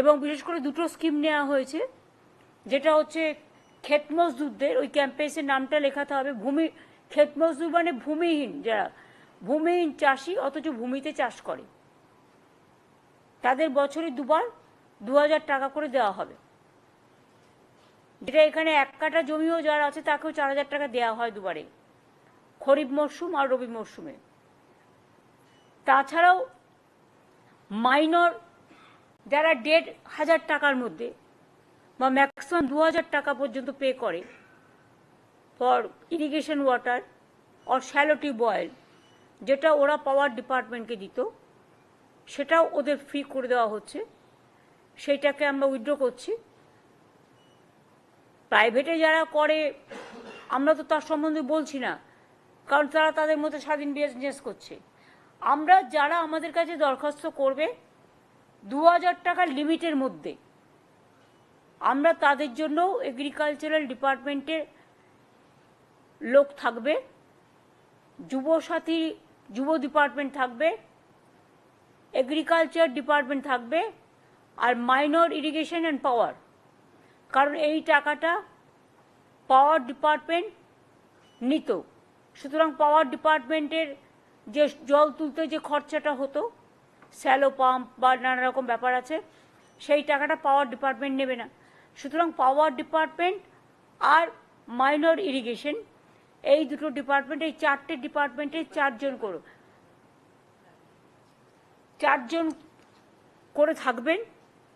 এবং বিশেষ করে দুটো স্কিম নেওয়া হয়েছে, যেটা হচ্ছে ক্ষেত মজদুরদের, ওই ক্যাম্পেসের নামটা লেখাতে হবে, ক্ষেত মজদুর মানে ভূমিহীন, যারা ভূমিহীন চাষি অথচ ভূমিতে চাষ করে, তাদের বছরে দুবার 2000 টাকা করে দেওয়া হবে। যেটা এখানে 1 কাঠা জমিও যারা আছে তাকেও 4000 টাকা দেওয়া হয় দুবারে, খরিফ মরশুম আর রবি মরশুমে। তাছাড়াও মাইনর যারা 1500 টাকার মধ্যে বা ম্যাক্সিমাম 2000 টাকা পর্যন্ত পে করে for irrigation water or shallow tubewell, যেটা ওরা পাওয়ার ডিপার্টমেন্টকে দিত, সেটাও ওদের ফ্রি করে দেওয়া হচ্ছে। সেইটাকে আমরা উইথড্র করছি। প্রাইভেটে যারা করে আমরা তো তার সম্বন্ধে বলছি না, কারণ তারা তাদের মধ্যে স্বাধীন বিজনেস করছে। আমরা যারা আমাদের কাছে দরখাস্ত করবে 2000 টাকার লিমিটের মধ্যে, আমরা তাদের জন্য এগ্রিকালচারাল ডিপার্টমেন্টের লোক থাকবে, যুবসাথী যুব ডিপার্টমেন্ট থাকবে, এগ্রিকালচার ডিপার্টমেন্ট থাকবে, আর মাইনর ইরিগেশন অ্যান্ড পাওয়ার। কারণ এই টাকাটা পাওয়ার ডিপার্টমেন্ট নিত, সুতরাং পাওয়ার ডিপার্টমেন্টের যে জল তুলতে যে খরচাটা হতো, স্যালো পাম্প বা নানা রকম ব্যাপার আছে, সেই টাকাটা পাওয়ার ডিপার্টমেন্ট নেবে না। সুতরাং পাওয়ার ডিপার্টমেন্ট আর মাইনর ইরিগেশন, এই দুটো ডিপার্টমেন্ট, এই 4টে ডিপার্টমেন্টে 4 জন করে থাকবেন,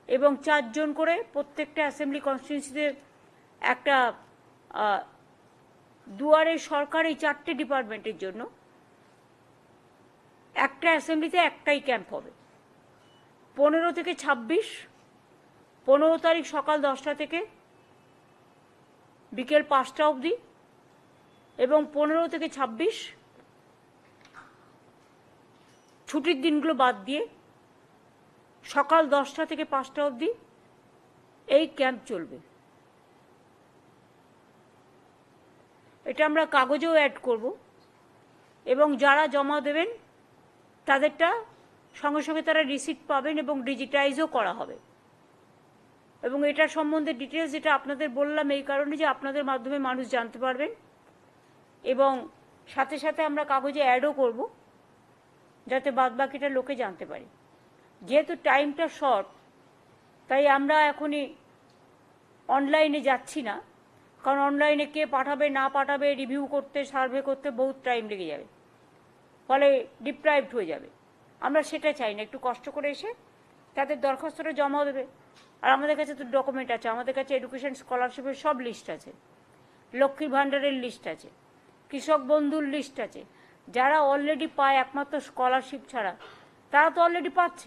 এবং 4 জন করে প্রত্যেকটা অ্যাসেম্বলি কনস্টিটিউয়েন্সিতে একটা দুয়ারে সরকার এই 4টে ডিপার্টমেন্টের জন্য একটা অ্যাসেম্বলিতে একটাই ক্যাম্প হবে। 15 থেকে 26, 15 তারিখ সকাল 10টা থেকে বিকেল 5টা অবধি, এবং 15 থেকে 26 ছুটির দিনগুলো বাদ দিয়ে সকাল 10টা থেকে 5টা অবধি এই ক্যাম্প চলবে। এটা আমরা কাগজেও অ্যাড করব, এবং যারা জমা দেবেন তাদেরটা সঙ্গে সঙ্গে তারা রিসিপ্ট পাবেন এবং ডিজিটাইজও করা হবে। এবং এটার সম্বন্ধে ডিটেলস যেটা আপনাদের বললাম এই কারণে যে আপনাদের মাধ্যমে মানুষ জানতে পারবেন, এবং সাথে সাথে আমরা কাগজে অ্যাডও করব যাতে বাদবাকিটা লোকে জানতে পারে। যেহেতু টাইমটা শর্ট, তাই আমরা এখনই অনলাইনে যাচ্ছি না, কারণ অনলাইনে কে পাঠাবে না পাঠাবে রিভিউ করতে, সার্ভে করতে বহুত টাইম লেগে যাবে, ফলে ডিপ্রাইভড হয়ে যাবে। আমরা সেটা চাই না, একটু কষ্ট করে এসে তাদের দরখাস্তটা জমা দেবে। আর আমাদের কাছে তো ডকুমেন্ট আছে, আমাদের কাছে এডুকেশন স্কলারশিপের সব লিস্ট আছে, লক্ষ্মীর ভাণ্ডারের লিস্ট আছে, কৃষক বন্ধুর লিস্ট আছে। যারা অলরেডি পায় একমাত্র স্কলারশিপ ছাড়া, তারা তো অলরেডি পাচ্ছে।